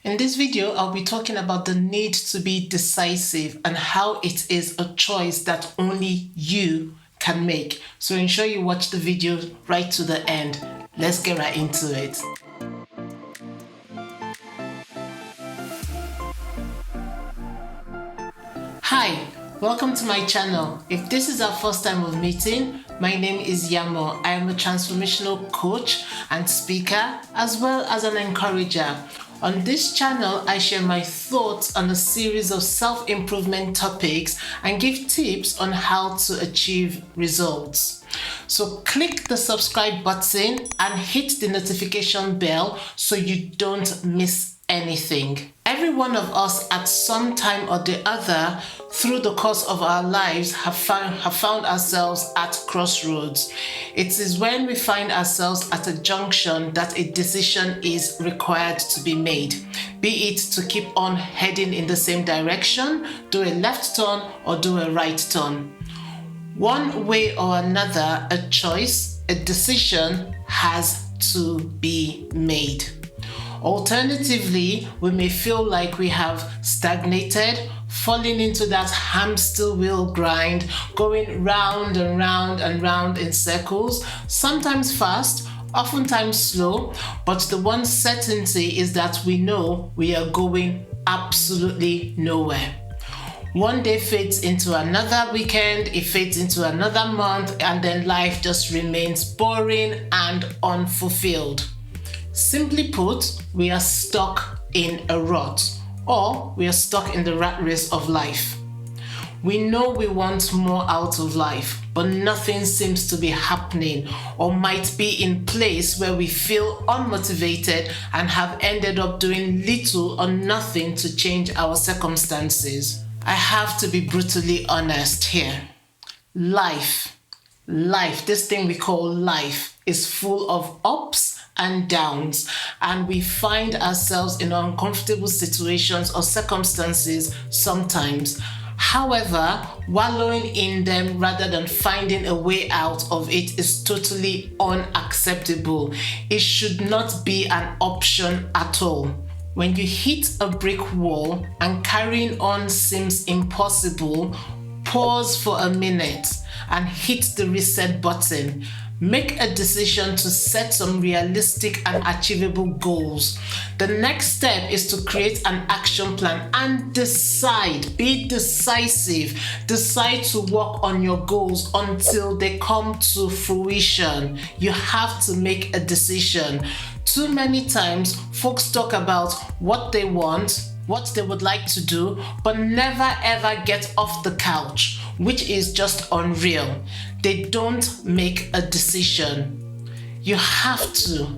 In this video, I'll be talking about the need to be decisive and how it is a choice that only you can make. So ensure you watch the video right to the end. Let's get right into it. Hi, welcome to my channel. If this is our first time of meeting, my name is Yanmo. I am a transformational coach and speaker, as well as an encourager. On this channel, I share my thoughts on a series of self-improvement topics and give tips on how to achieve results. So click the subscribe button and hit the notification bell so you don't miss anything. Every one of us at some time or the other through the course of our lives have found ourselves at crossroads. It is when we find ourselves at a junction that a decision is required to be made, be it to keep on heading in the same direction, do a left turn or do a right turn. One way or another, a choice, a decision has to be made. Alternatively, we may feel like we have stagnated, falling into that hamster wheel grind, going round and round and round in circles, sometimes fast, oftentimes slow, but the one certainty is that we know we are going absolutely nowhere. One day fades into another weekend, it fades into another month, and then life just remains boring and unfulfilled. Simply put, we are stuck in a rut, or we are stuck in the rat race of life. We know we want more out of life, but nothing seems to be happening or might be in place where we feel unmotivated and have ended up doing little or nothing to change our circumstances. I have to be brutally honest here. Life, this thing we call life, is full of ups and downs, and we find ourselves in uncomfortable situations or circumstances sometimes. However, wallowing in them rather than finding a way out of it is totally unacceptable. It should not be an option at all. When you hit a brick wall and carrying on seems impossible, pause for a minute and hit the reset button. Make a decision to set some realistic and achievable goals. The next step is to create an action plan and decide. Be decisive. Decide to work on your goals until they come to fruition. You have to make a decision. Too many times, folks talk about what they want, what they would like to do, but never ever get off the couch, which is just unreal. They don't make a decision. You have to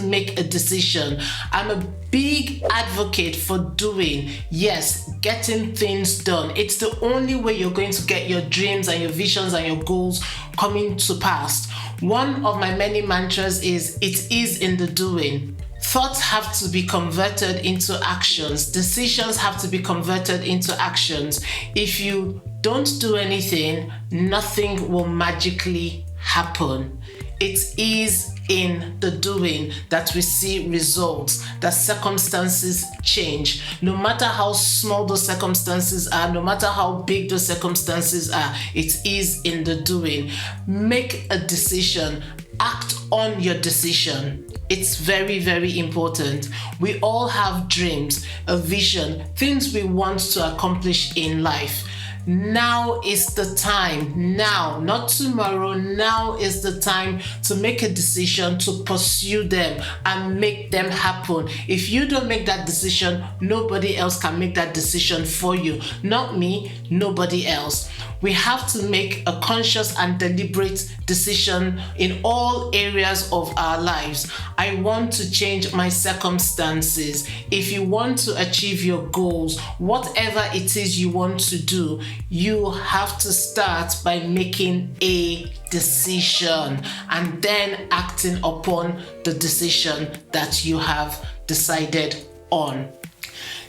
make a decision. I'm a big advocate for getting things done. It's the only way you're going to get your dreams and your visions and your goals coming to pass. One of my many mantras is, it is in the doing. Thoughts have to be converted into actions. Decisions have to be converted into actions. If you don't do anything, nothing will magically happen. It is in the doing that we see results, that circumstances change. No matter how small those circumstances are, no matter how big those circumstances are, it is in the doing. Make a decision. Act on your decision. It's very, very important. We all have dreams, a vision, things we want to accomplish in life. Now is the time. Now, not tomorrow. Now is the time to make a decision to pursue them and make them happen. If you don't make that decision, nobody else can make that decision for you. Not me, nobody else. We have to make a conscious and deliberate decision in all areas of our lives. I want to change my circumstances. If you want to achieve your goals, whatever it is you want to do, you have to start by making a decision and then acting upon the decision that you have decided on.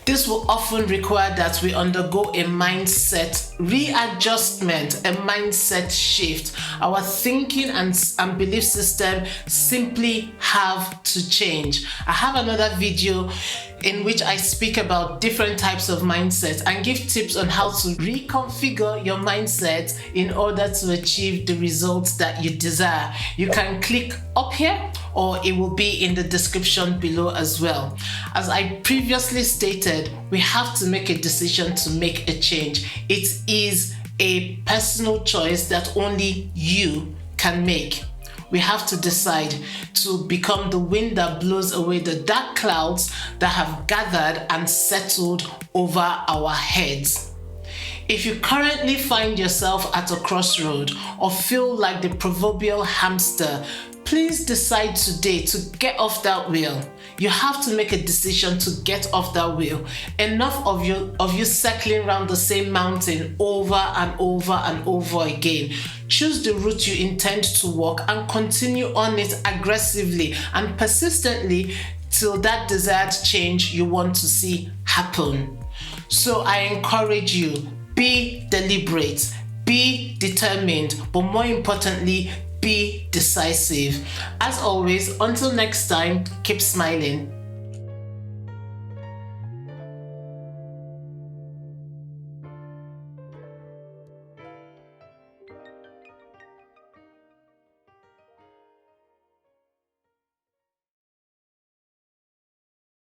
This will often require that we undergo a mindset readjustment, a mindset shift. Our thinking and belief system simply have to change. I have another video in which I speak about different types of mindsets and give tips on how to reconfigure your mindset in order to achieve the results that you desire. You can click up here, or it will be in the description below as well. As I previously stated, we have to make a decision to make a change. It is a personal choice that only you can make. We have to decide to become the wind that blows away the dark clouds that have gathered and settled over our heads. If you currently find yourself at a crossroad or feel like the proverbial hamster, please decide today to get off that wheel. You have to make a decision to get off that wheel. Enough of you circling around the same mountain over and over and over again. Choose the route you intend to walk and continue on it aggressively and persistently till that desired change you want to see happen. So I encourage you, be deliberate, be determined, but more importantly, be decisive. As always, until next time, keep smiling.